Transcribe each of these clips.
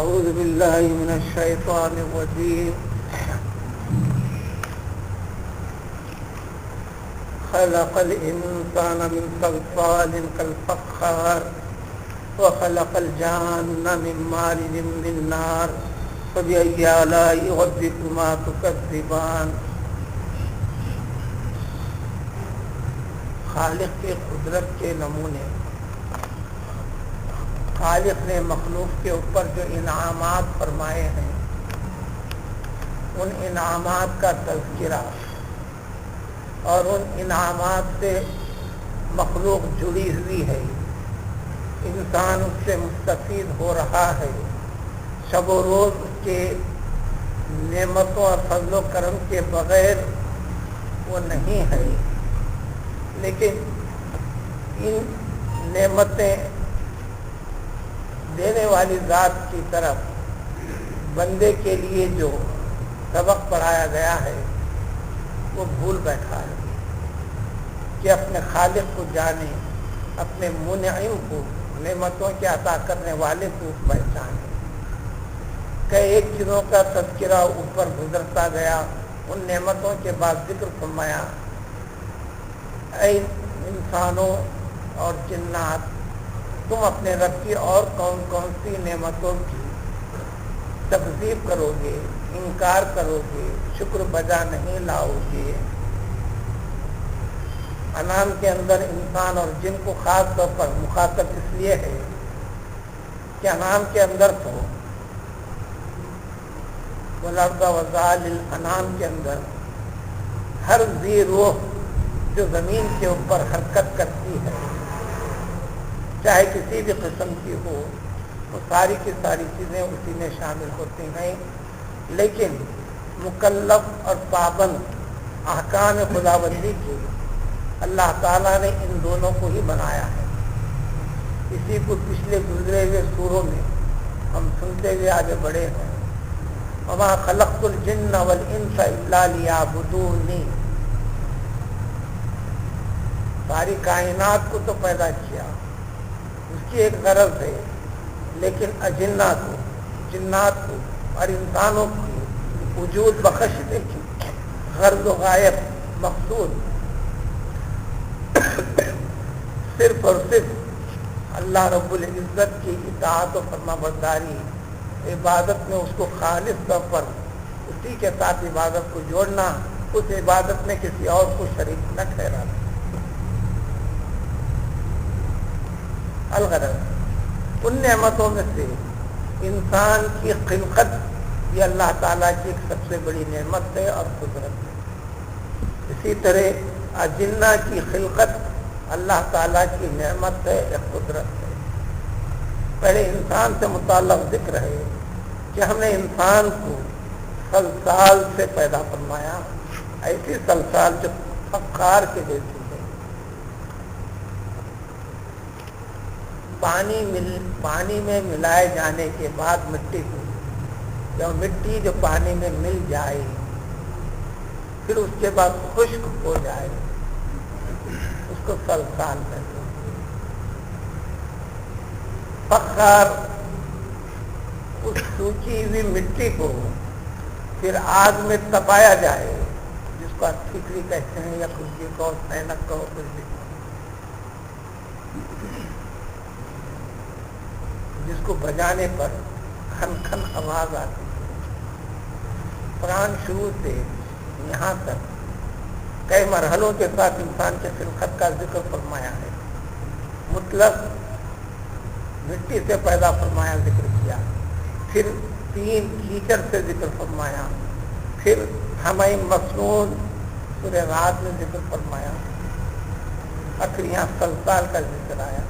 أعوذ بالله من الشيطان الرجيم. خلق الإنسان من صلصال كالفخار وخلق الجان من مارج من نار فبأي آلاء ربكما تكذبان. خالق کی قدرت کے نمونے. خالق نے مخلوق کے اوپر جو انعامات فرمائے ہیں ان انعامات کا تذکرہ اور ان انعامات سے مخلوق جڑی ہوئی ہے، انسان اس سے مستفید ہو رہا ہے، شب و روز اس کے نعمتوں اور فضل و کرم کے بغیر وہ نہیں ہے. لیکن ان نعمتیں دینے والی ذات کی طرف بندے کے لیے جو سبق پڑھایا گیا ہے وہ بھول بیٹھا ہے کہ اپنے خالق کو جانے، اپنے منعم کو، نعمتوں کے عطا کرنے والے کو پہچانے. کئی ایک چیزوں کا تذکرہ اوپر گزرتا گیا، ان نعمتوں کے بعد ذکر فرمایا اے انسانوں اور جنات، تم اپنے رب کی اور کون کون سی نعمتوں کی تکذیب کرو گے، انکار کرو گے، شکر بجا نہیں لاؤ گے. انعام کے اندر انسان اور جن کو خاص طور پر مخاطب اس لیے ہے کہ انعام کے اندر تو وَالْأَرْضَ وَذَالِ الْأَنْعَامِ کے اندر ہر ذی روح جو زمین کے اوپر حرکت کرتی ہے، چاہے کسی بھی قسم کی ہو، وہ ساری کی ساری چیزیں اسی میں شامل ہوتی ہیں. لیکن مکلف اور پابند احکام خداوندی کے اللہ تعالیٰ نے ان دونوں کو ہی بنایا ہے. اسی کو پچھلے گزرے ہوئے سوروں میں ہم سنتے ہوئے آگے بڑھے ہیں. وَمَا خَلَقْتُ الْجِنَّ وَالْإِنسَ إِلَّا لِيَعْبُدُونِ. ساری کائنات کو تو پیدا کیا، اس کی ایک غرض ہے، لیکن اجنہ کو، جنات کو اور انسانوں کی وجود بخشنے کی غرض و غایت، مقصود صرف اور صرف اللہ رب العزت کی اطاعت و فرما برداری، عبادت میں اس کو خالص طور پر اسی کے ساتھ عبادت کو جوڑنا، اس عبادت میں کسی اور کو شریک نہ ٹھہرانا. الغرض ان نعمتوں میں سے انسان کی خلقت یہ اللہ تعالیٰ کی ایک سب سے بڑی نعمت ہے اور قدرت ہے. اسی طرح اجنہ کی خلقت اللہ تعالیٰ کی نعمت ہے، ایک قدرت ہے. پہلے انسان سے متعلق ذکر ہے کہ ہم نے انسان کو سلسال سے پیدا فرمایا، ایسی سلسال جو فخار کے جیسی ہے. پانی میں ملائے جانے کے بعد مٹی کو، جب مٹی جو پانی میں مل جائے پھر اس کے بعد خشک ہو جائے اس کو سلسال کہتے ہیں. فخار اس سوکھی ہوئی مٹی کو پھر آگ میں تپایا جائے، جس کو آپ ٹھیکری کہتے ہیں یا کچھ بھی کہو، سینک کہو، کچھ بھی، جس کو بجانے پر کھن کھن آواز آتی ہے. قرآن شروع سے یہاں تک کئی مرحلوں کے ساتھ انسان کے خلقت کا ذکر فرمایا ہے. مطلق مٹی سے پیدا فرمایا، ذکر کیا، پھر تین کیچڑ سے ذکر فرمایا، پھر ہمیں مسنون سورہ رات میں ذکر فرمایا، آخر یہاں سلسال کا ذکر آیا.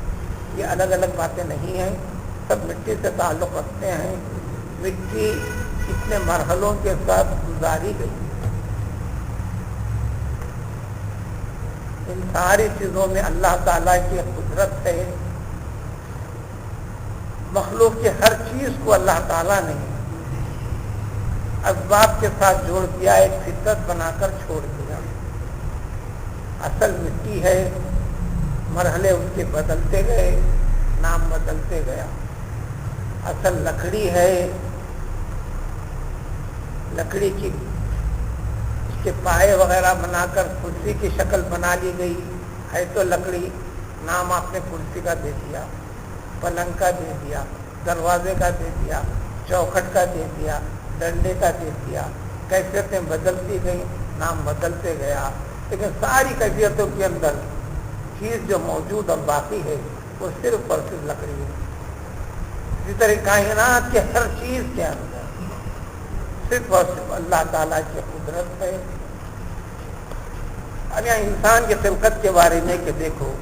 یہ الگ الگ باتیں نہیں ہیں، سب مٹی سے تعلق رکھتے ہیں. مٹی اتنے مرحلوں کے ساتھ گزاری گئی. ان ساری چیزوں میں اللہ تعالیٰ کی قدرت ہے. مخلوق کی ہر چیز کو اللہ تعالیٰ نے اسباب کے ساتھ جوڑ دیا، ایک فطرت بنا کر چھوڑ دیا. اصل مٹی ہے، مرحلے اس کے بدلتے گئے، نام بدلتے گیا. اصل لکڑی ہے، لکڑی کی اس کے پائے وغیرہ بنا کر کرسی کی شکل بنا لی گئی ہے، تو لکڑی نام آپ نے کرسی کا دے دیا، پلنگ کا دے دیا، دروازے کا دے دیا، چوکھٹ کا دے دیا، ڈنڈے کا دے دیا، کیفیتیں بدلتی گئی، نام بدلتے گیا، لیکن ساری کیفیتوں کے اندر چیز جو موجود اور باقی ہے وہ صرف اور صرف لکڑی ہے۔ اسی طرح کائنات کے ہر چیز کے اندر صرف اور صرف اللہ تعالیٰ کی قدرت ہے۔ اب یہاں انسان کی خلقت کے بارے میں کہ دیکھو،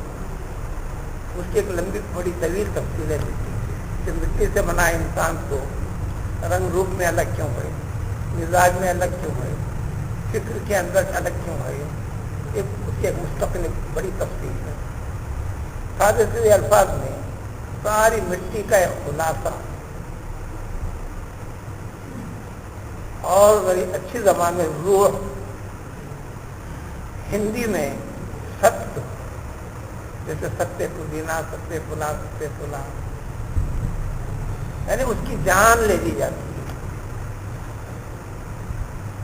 اس کی ایک لمبی بڑی طویل تفصیل ہے مٹی کہ مٹی سے بنا انسان کو رنگ روپ میں الگ کیوں ہے، مزاج میں الگ کیوں ہے، فکر کے اندر الگ کیوں ہے، اس کی ایک مستقل بڑی تفصیل ہے۔ سادے سادے الفاظ میں ساری مٹی کا ایک خلاصہ اور بڑی اچھی زبان میں روح، ہندی میں ست، جیسے ستیہ پودینہ، ستیہ پلا، ستیہ پلا، یعنی اس کی جان لے لی جاتی ہے۔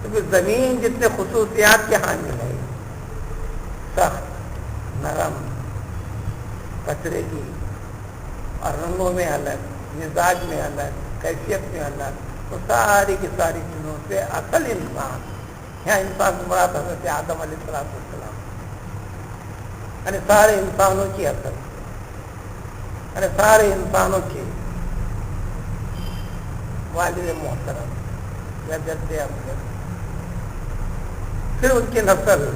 کیونکہ زمین جتنے خصوصیات کے حامل ہے، سخت، نرم، کچرے کی، اور رنگوں میں الگ، مزاج میں الگ، کیفیت میں الگ، تو ساری کی ساری چیزوں سے اصل انسان، یہاں انسان سے مراد حضرت آدم علیہ السلام، یعنی سارے انسانوں کی اصل، یعنی سارے انسانوں کے والد محترم یا جد امجد، پھر ان کی نسل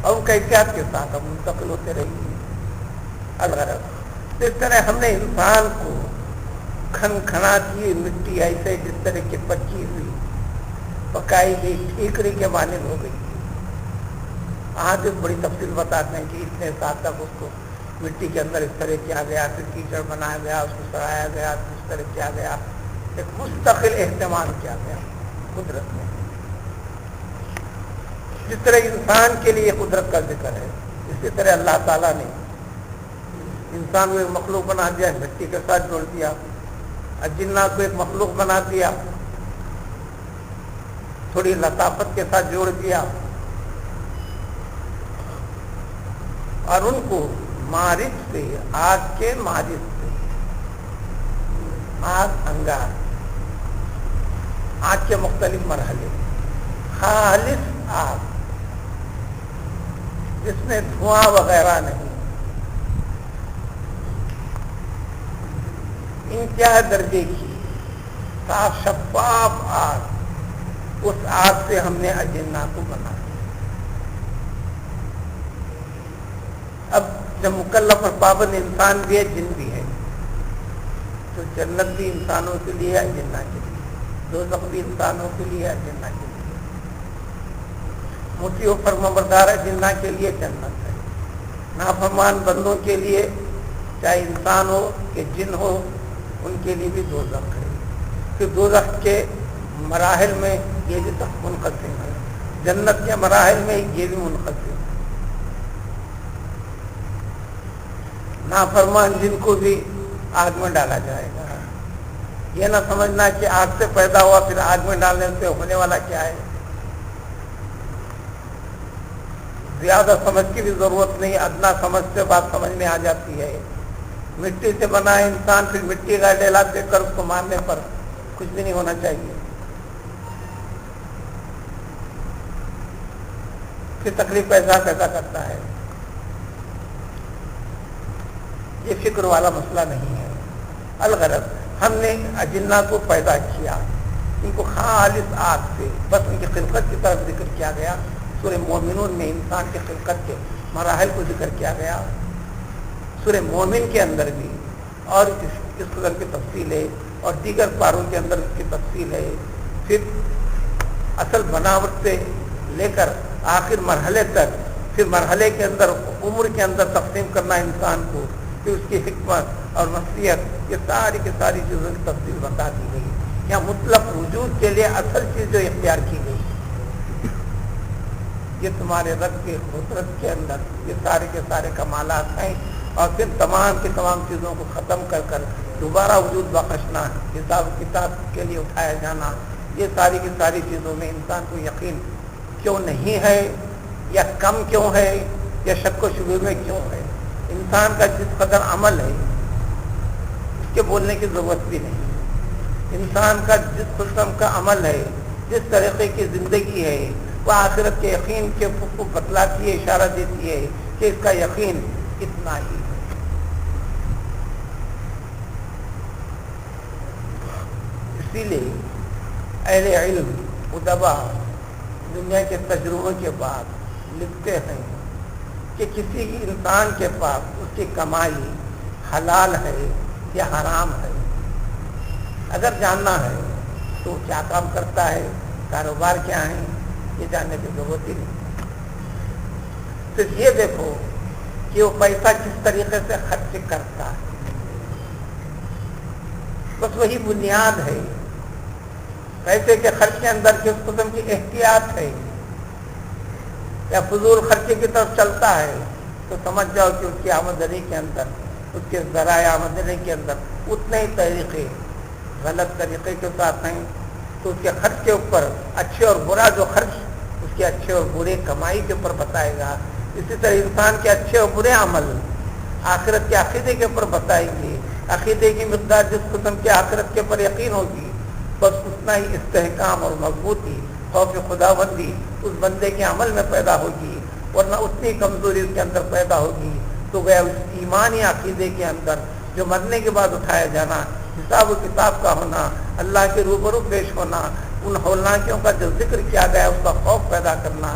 اور کیفیات کے ساتھ ہم منتقل ہوتے رہی ہیں۔ الغرض اس طرح ہم نے انسان کو کھنکھناتی مٹی ایسے جس طرح کی پکی ہوئی پکائی گئی ٹھیکری کے مانند ہو گئی۔ آج ایک بڑی تفصیل بتاتے ہیں کہ اتنے سال تک اس کو مٹی کے اندر اس طرح کیا گیا، پھر کیچڑ بنایا گیا، اس کو سڑایا گیا، اس طرح کیا گیا، ایک مستقل اہتمام کیا گیا قدرت میں۔ جس طرح انسان کے لیے قدرت کا ذکر ہے، اسی طرح اللہ تعالیٰ نے انسان کو ایک مخلوق بنا دیا، مٹی کے ساتھ جوڑ دیا، اور جنات کو ایک مخلوق بنا دیا، تھوڑی لطافت کے ساتھ جوڑ دیا، اور ان کو مارج سے، آگ کے مارج سے، آگ انگار، آگ کے مختلف مرحلے، خالص آگ جس میں دھواں وغیرہ نہیں، انتہا درجے کی صاف شفاف آگ، اس آگ سے ہم نے اجنہ کو بنا دیا۔ اب جب مکلف اور پابند انسان بھی ہے، جن بھی ہے، تو جنت بھی انسانوں کے لیے ہے، جنہ کے لیے، دوزخ بھی انسانوں کے لیے ہے، جنہ کے لیے، مطیع و فرمانبردار ہے، جنہ کے لیے جنت ہے، نافرمان بندوں کے لیے چاہے انسان ہو کہ جن ہو، ان کے لیے بھی دوزخ ہے۔ پھر دوزخ کے مراحل میں یہ بھی تک منقسم ہے، جنت کے مراحل میں یہ بھی منقسم ہے۔ نافرمان جن کو بھی آگ میں ڈالا جائے گا، یہ نہ سمجھنا کہ آگ سے پیدا ہوا پھر آگ میں ڈالنے سے ہونے والا کیا ہے، زیادہ سمجھ کی بھی ضرورت نہیں، ادنا سمجھ سے بات سمجھ میں آ جاتی ہے۔ مٹی سے بنا انسان پھر مٹی کا ڈیلا دیکھ کر اس کو مارنے پر کچھ بھی نہیں ہونا چاہیے، پھر تکلیف پیدا کرتا ہے۔ یہ فکر والا مسئلہ نہیں ہے۔ الغرض ہم نے اجنہ کو پیدا کیا، ان کو خالص آگ سے، بس ان کی خلقت کی طرف ذکر کیا گیا۔ سورہ مومنون میں انسان کی خلقت کے مراحل کو ذکر کیا گیا، سورہ مومن کے اندر بھی، اور اس قدر کی تفصیل ہے، اور دیگر پاروں کے اندر اس کی تفصیل ہے۔ پھر اصل بناوٹ سے لے کر آخر مرحلے تک، پھر مرحلے کے اندر عمر کے اندر تقسیم کرنا انسان کو، پھر اس کی حکمت اور مصلحت، یہ ساری کی ساری چیزوں کی تفصیل بتا دی گئی۔ یہاں مطلق وجود کے لیے اصل چیز جو اختیار کی گئی، یہ تمہارے رب کے قدرت کے اندر یہ سارے کے سارے کمالات ہیں، اور پھر تمام کی تمام چیزوں کو ختم کر کر دوبارہ وجود بخشنا، حساب کتاب کے لیے اٹھایا جانا، یہ ساری کی ساری چیزوں میں انسان کو یقین کیوں نہیں ہے، یا کم کیوں ہے، یا شک و شبہ میں کیوں ہے؟ انسان کا جس قدر عمل ہے اس کے بولنے کی ضرورت بھی نہیں۔ انسان کا جس قسم کا عمل ہے، جس طریقے کی زندگی ہے، وہ آخرت کے یقین کے کو بتلاتی ہے، اشارہ دیتی ہے کہ اس کا یقین اتنا ہی ہے۔ اسی لیے اہل علم ادبا دنیا کے تجربوں کے بعد لکھتے ہیں کہ کسی انسان کے پاس اس کی کمائی حلال ہے یا حرام ہے، اگر جاننا ہے تو کیا کام کرتا ہے، کاروبار کیا ہے، یہ جاننے کی ضرورت ہی نہیں۔ صرف یہ دیکھو کہ وہ پیسہ کس طریقے سے خرچ کرتا ہے، بس وہی بنیاد ہے۔ پیسے کے خرچ کے اندر کس قسم کی احتیاط ہے، یا فضول خرچے کی طرف چلتا ہے، تو سمجھ جاؤ کہ اس کی آمدنی کے اندر، اس کے ذرائع آمدنی کے اندر اتنے ہی طریقے غلط طریقے کے ساتھ ہیں، تو اس کے خرچ کے اوپر اچھے اور برا جو خرچ اس کے اچھے اور برے کمائی کے اوپر بتائے گا، اسی طرح انسان کے اچھے اور برے عمل آخرت کے عقیدے کے اوپر بتائیں گے۔ عقیدے کی مقدار جس قسم کے آخرت کے اوپر یقین ہوگی، بس اتنا ہی استحکام اور مضبوطی، خوف خداوندی اس بندے کے عمل میں پیدا ہوگی، ورنہ اتنی کمزوری اس کے اندر پیدا ہوگی۔ تو وہ اس ایمانی عقیدے کے اندر جو مرنے کے بعد اٹھایا جانا، حساب و کتاب کا ہونا، اللہ کے روبرو پیش ہونا، ان ہولناکیوں کا جو ذکر کیا گیا اس کا خوف پیدا کرنا،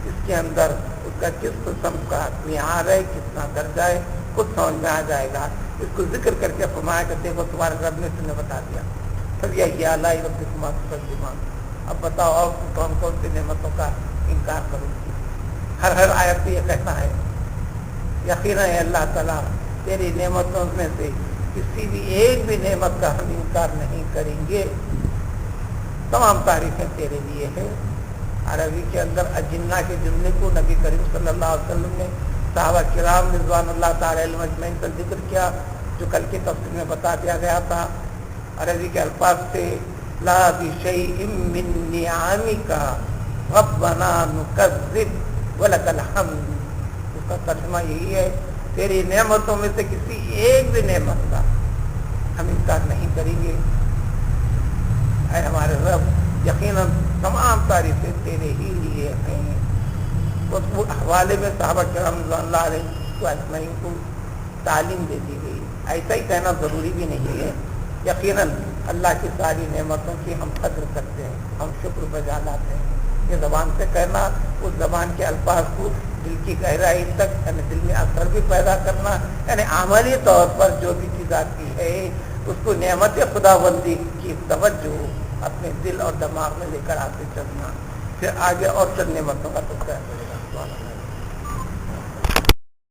اس کے اندر اس کا کس قسم کا معیار ہے، کتنا درجہ ہے، خود سمجھ میں آ جائے گا۔ اس کو ذکر کر کے فرمایا کہ دیکھو تمہارے رب نے تمہیں بتا دیا، سب یہ اللہ ربکما تکذبان۔ اب بتاؤ اور کون کون سی نعمتوں کا انکار کروں گی؟ ہر آیت پہ یہ کہنا ہے یقیناً اللہ تعالیٰ تیری نعمتوں میں سے کسی بھی ایک بھی نعمت کا ہم انکار نہیں کریں گے، تمام تعریفیں تیرے لیے ہیں۔ عربی کے اندر اجنہ کے جملے کو نبی کریم صلی اللہ علیہ وسلم نے صحابہ کرام رضوان اللہ تعالی علیہ اجمعین کا ذکر کیا، جو کل کی تفسیر میں بتا دیا گیا تھا۔ عربی کے الفاظ سے لا بشیء من نعمک ربنا نکذب ولک الحمد، اس کا ترجمہ یہی ہے تیری نعمتوں میں سے کسی ایک بھی نعمت کا ہم انکار نہیں کریں گے۔ اے ہمارے رب، یقیناً تمام تعریفیں تیرے ہی لیے ہیں۔ اس حوالے میں صحابہ کرام رضوان اللہ علیہ اجمعین کو تعلیم دے دی گئی۔ ایسا ہی کہنا ضروری بھی نہیں ہے، یقیناً اللہ کی ساری نعمتوں کی ہم قدر کرتے ہیں، ہم شکر بجا لاتے ہیں۔ یہ زبان سے کہنا، اس زبان کے الفاظ کو دل کی گہرائی تک، یعنی دل میں اثر بھی پیدا کرنا، یعنی عملی طور پر جو بھی چیز آتی ہے اس کو نعمت خداوندی کی توجہ اپنے دل اور دماغ میں لے کر آتے چلنا، پھر آگے اور چند نعمتوں کا تو کیا کرے گا۔